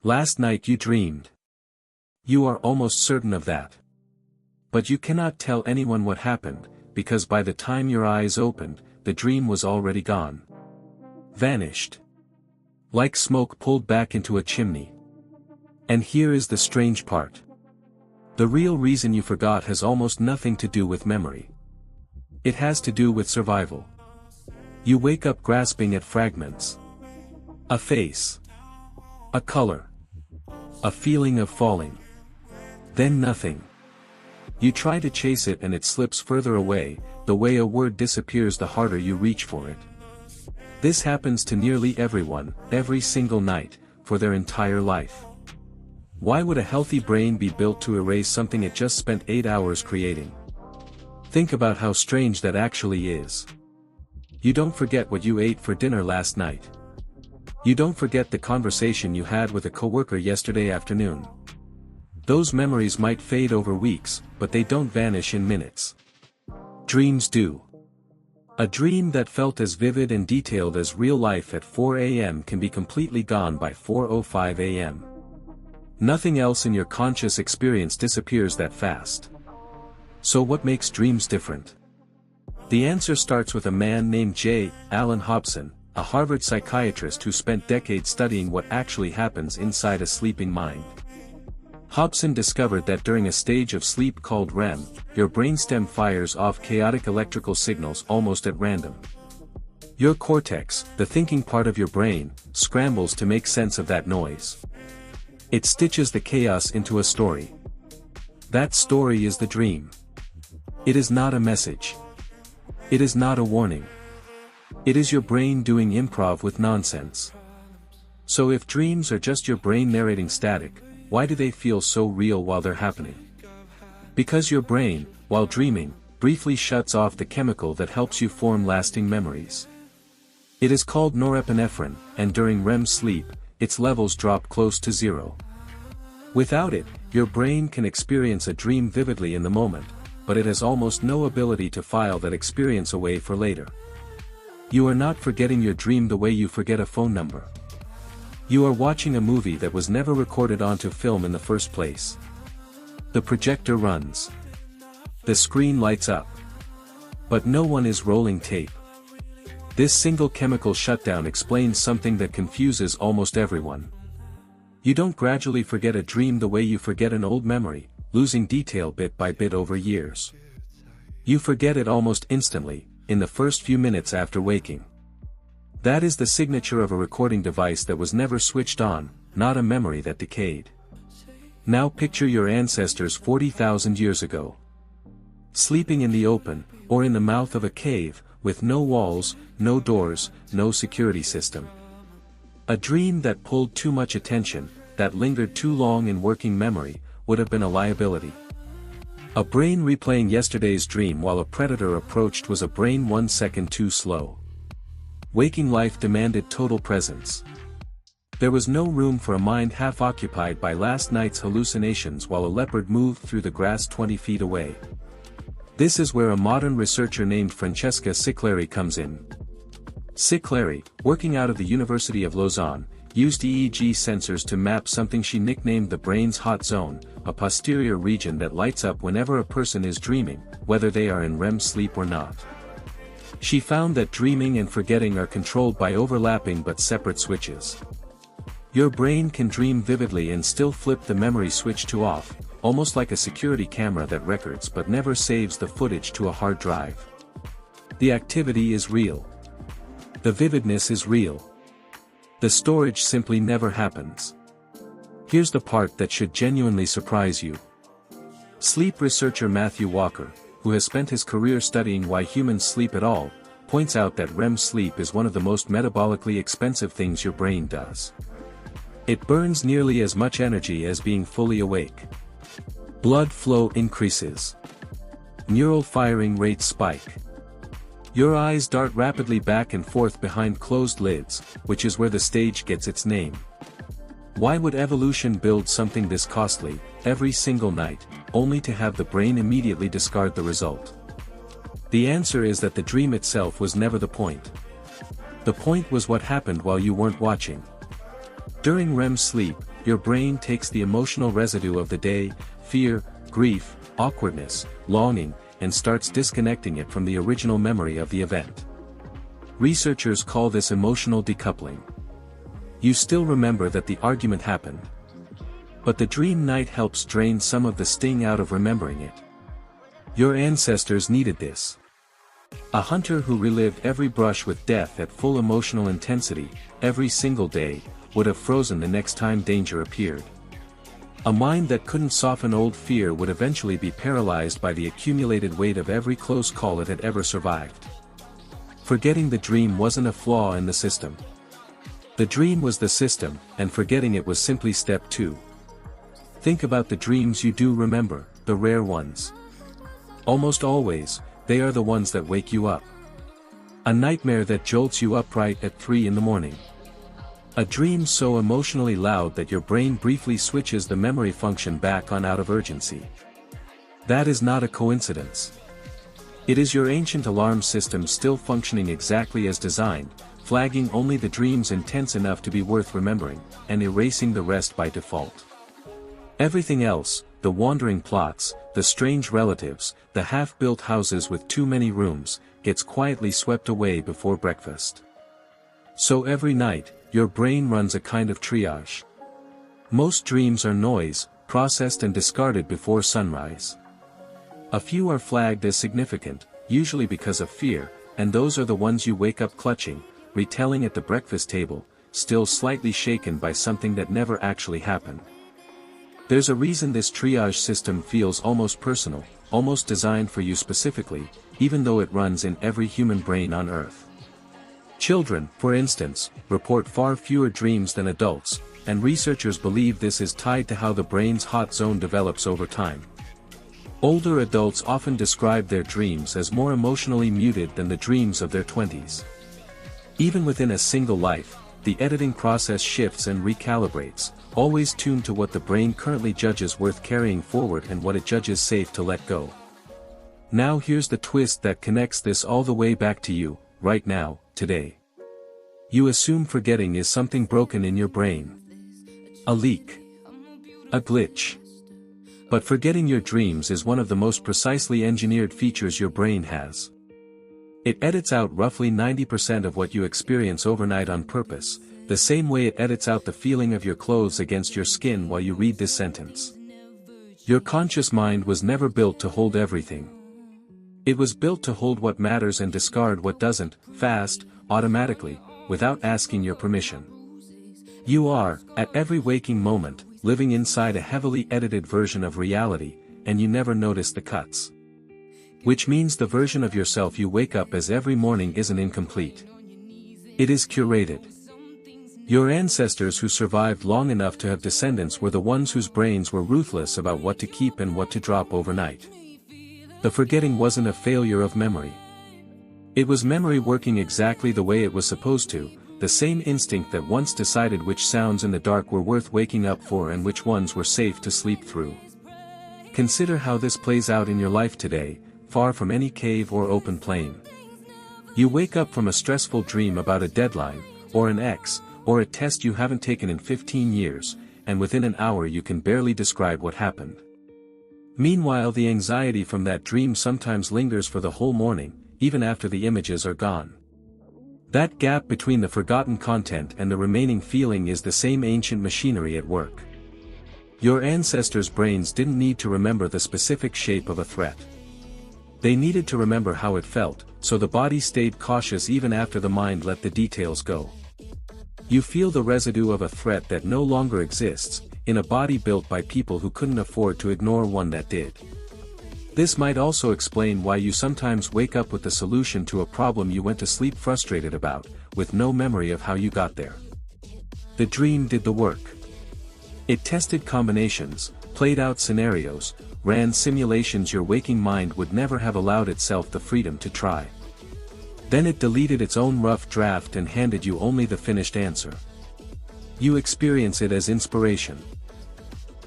Last night you dreamed. You are almost certain of that. But you cannot tell anyone what happened, because by the time your eyes opened, the dream was already gone. Vanished. Like smoke pulled back into a chimney. And here is the strange part. The real reason you forgot has almost nothing to do with memory. It has to do with survival. You wake up grasping at fragments. A face. A color. A feeling of falling. Then nothing. You try to chase it and it slips further away, the way a word disappears the harder you reach for it. This happens to nearly everyone, every single night, for their entire life. Why would a healthy brain be built to erase something it just spent 8 hours creating? Think about how strange that actually is. You don't forget what you ate for dinner last night. You don't forget the conversation you had with a coworker yesterday afternoon. Those memories might fade over weeks, but they don't vanish in minutes. Dreams do. A dream that felt as vivid and detailed as real life at 4 a.m. can be completely gone by 4:05 a.m. Nothing else in your conscious experience disappears that fast. So what makes dreams different? The answer starts with a man named Allan Hobson, a Harvard psychiatrist who spent decades studying what actually happens inside a sleeping mind. Hobson discovered that during a stage of sleep called REM, your brainstem fires off chaotic electrical signals almost at random. Your cortex, the thinking part of your brain, scrambles to make sense of that noise. It stitches the chaos into a story. That story is the dream. It is not a message. It is not a warning. It is your brain doing improv with nonsense. So if dreams are just your brain narrating static, why do they feel so real while they're happening? Because your brain, while dreaming, briefly shuts off the chemical that helps you form lasting memories. It is called norepinephrine, and during REM sleep, its levels drop close to zero. Without it, your brain can experience a dream vividly in the moment, but it has almost no ability to file that experience away for later. You are not forgetting your dream the way you forget a phone number. You are watching a movie that was never recorded onto film in the first place. The projector runs. The screen lights up. But no one is rolling tape. This single chemical shutdown explains something that confuses almost everyone. You don't gradually forget a dream the way you forget an old memory, losing detail bit by bit over years. You forget it almost instantly, in the first few minutes after waking. That is the signature of a recording device that was never switched on, not a memory that decayed. Now picture your ancestors 40,000 years ago. Sleeping in the open, or in the mouth of a cave, with no walls, no doors, no security system. A dream that pulled too much attention, that lingered too long in working memory, would have been a liability. A brain replaying yesterday's dream while a predator approached was a brain 1 second too slow. Waking life demanded total presence. There was no room for a mind half occupied by last night's hallucinations while a leopard moved through the grass 20 feet away. This is where a modern researcher named Francesca Siclari comes in. Siclari, working out of the University of Lausanne, used EEG sensors to map something she nicknamed the brain's hot zone, a posterior region that lights up whenever a person is dreaming, whether they are in REM sleep or not. She found that dreaming and forgetting are controlled by overlapping but separate switches. Your brain can dream vividly and still flip the memory switch to off, almost like a security camera that records but never saves the footage to a hard drive. The activity is real. The vividness is real. The storage simply never happens. Here's the part that should genuinely surprise you. Sleep researcher Matthew Walker, who has spent his career studying why humans sleep at all, points out that REM sleep is one of the most metabolically expensive things your brain does. It burns nearly as much energy as being fully awake. Blood flow increases. Neural firing rates spike. Your eyes dart rapidly back and forth behind closed lids, which is where the stage gets its name. Why would evolution build something this costly, every single night, only to have the brain immediately discard the result? The answer is that the dream itself was never the point. The point was what happened while you weren't watching. During REM sleep, your brain takes the emotional residue of the day, fear, grief, awkwardness, longing, and starts disconnecting it from the original memory of the event. Researchers call this emotional decoupling. You still remember that the argument happened. But the dream night helps drain some of the sting out of remembering it. Your ancestors needed this. A hunter who relived every brush with death at full emotional intensity, every single day, would have frozen the next time danger appeared. A mind that couldn't soften old fear would eventually be paralyzed by the accumulated weight of every close call it had ever survived. Forgetting the dream wasn't a flaw in the system. The dream was the system, and forgetting it was simply step 2. Think about the dreams you do remember, the rare ones. Almost always, they are the ones that wake you up. A nightmare that jolts you upright at 3 in the morning. A dream so emotionally loud that your brain briefly switches the memory function back on out of urgency. That is not a coincidence. It is your ancient alarm system still functioning exactly as designed, flagging only the dreams intense enough to be worth remembering, and erasing the rest by default. Everything else, the wandering plots, the strange relatives, the half-built houses with too many rooms, gets quietly swept away before breakfast. So every night, your brain runs a kind of triage. Most dreams are noise, processed and discarded before sunrise. A few are flagged as significant, usually because of fear, and those are the ones you wake up clutching, retelling at the breakfast table, still slightly shaken by something that never actually happened. There's a reason this triage system feels almost personal, almost designed for you specifically, even though it runs in every human brain on Earth. Children, for instance, report far fewer dreams than adults, and researchers believe this is tied to how the brain's hot zone develops over time. Older adults often describe their dreams as more emotionally muted than the dreams of their 20s. Even within a single life, the editing process shifts and recalibrates, always tuned to what the brain currently judges worth carrying forward and what it judges safe to let go. Now here's the twist that connects this all the way back to you, right now, today. You assume forgetting is something broken in your brain. A leak. A glitch. But forgetting your dreams is one of the most precisely engineered features your brain has. It edits out roughly 90% of what you experience overnight on purpose, the same way it edits out the feeling of your clothes against your skin while you read this sentence. Your conscious mind was never built to hold everything. It was built to hold what matters and discard what doesn't, fast, automatically, without asking your permission. You are, at every waking moment, living inside a heavily edited version of reality, and you never notice the cuts. Which means the version of yourself you wake up as every morning isn't incomplete. It is curated. Your ancestors who survived long enough to have descendants were the ones whose brains were ruthless about what to keep and what to drop overnight. The forgetting wasn't a failure of memory. It was memory working exactly the way it was supposed to, the same instinct that once decided which sounds in the dark were worth waking up for and which ones were safe to sleep through. Consider how this plays out in your life today, far from any cave or open plain. You wake up from a stressful dream about a deadline, or an ex, or a test you haven't taken in 15 years, and within an hour you can barely describe what happened. Meanwhile, the anxiety from that dream sometimes lingers for the whole morning, even after the images are gone. That gap between the forgotten content and the remaining feeling is the same ancient machinery at work. Your ancestors' brains didn't need to remember the specific shape of a threat. They needed to remember how it felt, so the body stayed cautious even after the mind let the details go. You feel the residue of a threat that no longer exists, in a body built by people who couldn't afford to ignore one that did. This might also explain why you sometimes wake up with the solution to a problem you went to sleep frustrated about, with no memory of how you got there. The dream did the work. It tested combinations, played out scenarios, ran simulations your waking mind would never have allowed itself the freedom to try. Then it deleted its own rough draft and handed you only the finished answer. You experience it as inspiration.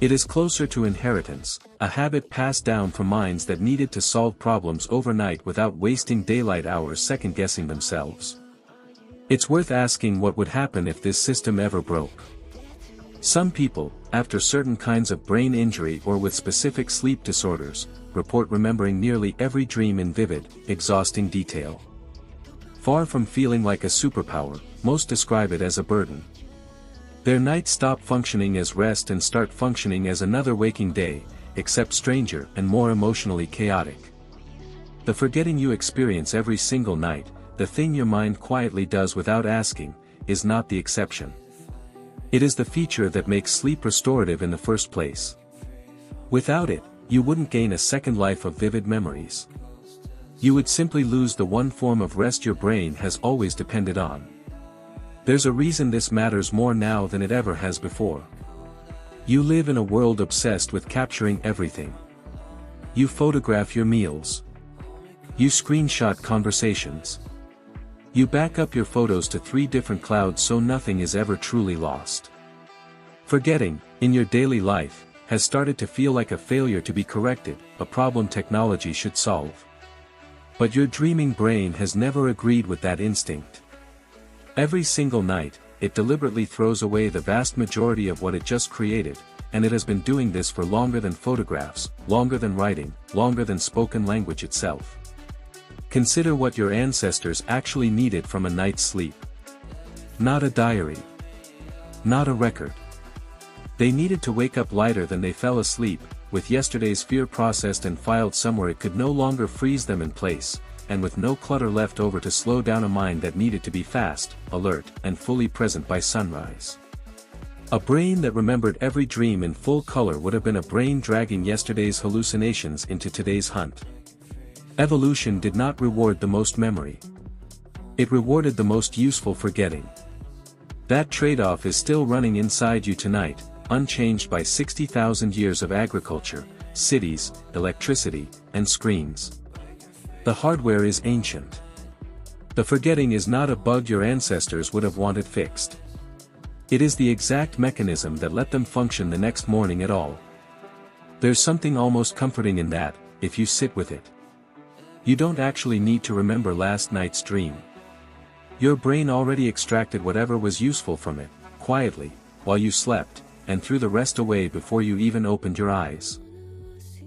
It is closer to inheritance, a habit passed down from minds that needed to solve problems overnight without wasting daylight hours second-guessing themselves. It's worth asking what would happen if this system ever broke. Some people, after certain kinds of brain injury or with specific sleep disorders, report remembering nearly every dream in vivid, exhausting detail. Far from feeling like a superpower, most describe it as a burden. Their nights stop functioning as rest and start functioning as another waking day, except stranger and more emotionally chaotic. The forgetting you experience every single night, the thing your mind quietly does without asking, is not the exception. It is the feature that makes sleep restorative in the first place. Without it, you wouldn't gain a second life of vivid memories. You would simply lose the one form of rest your brain has always depended on. There's a reason this matters more now than it ever has before. You live in a world obsessed with capturing everything. You photograph your meals. You screenshot conversations. You back up your photos to 3 different clouds so nothing is ever truly lost. Forgetting, in your daily life, has started to feel like a failure to be corrected, a problem technology should solve. But your dreaming brain has never agreed with that instinct. Every single night, it deliberately throws away the vast majority of what it just created, and it has been doing this for longer than photographs, longer than writing, longer than spoken language itself. Consider what your ancestors actually needed from a night's sleep. Not a diary. Not a record. They needed to wake up lighter than they fell asleep, with yesterday's fear processed and filed somewhere it could no longer freeze them in place, and with no clutter left over to slow down a mind that needed to be fast, alert, and fully present by sunrise. A brain that remembered every dream in full color would have been a brain dragging yesterday's hallucinations into today's hunt. Evolution did not reward the most memory. It rewarded the most useful forgetting. That trade-off is still running inside you tonight, unchanged by 60,000 years of agriculture, cities, electricity, and screens. The hardware is ancient. The forgetting is not a bug your ancestors would have wanted fixed. It is the exact mechanism that let them function the next morning at all. There's something almost comforting in that, if you sit with it. You don't actually need to remember last night's dream. Your brain already extracted whatever was useful from it, quietly, while you slept, and threw the rest away before you even opened your eyes.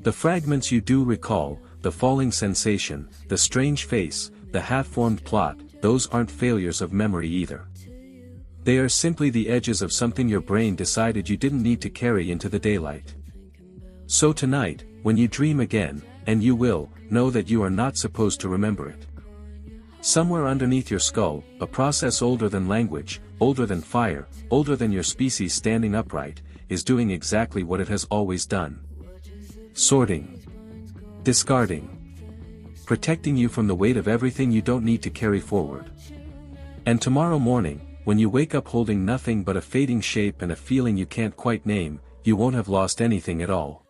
The fragments you do recall, the falling sensation, the strange face, the half-formed plot, those aren't failures of memory either. They are simply the edges of something your brain decided you didn't need to carry into the daylight. So tonight, when you dream again, and you will, know that you are not supposed to remember it. Somewhere underneath your skull, a process older than language, older than fire, older than your species standing upright, is doing exactly what it has always done. Sorting. Discarding. Protecting you from the weight of everything you don't need to carry forward. And tomorrow morning, when you wake up holding nothing but a fading shape and a feeling you can't quite name, you won't have lost anything at all.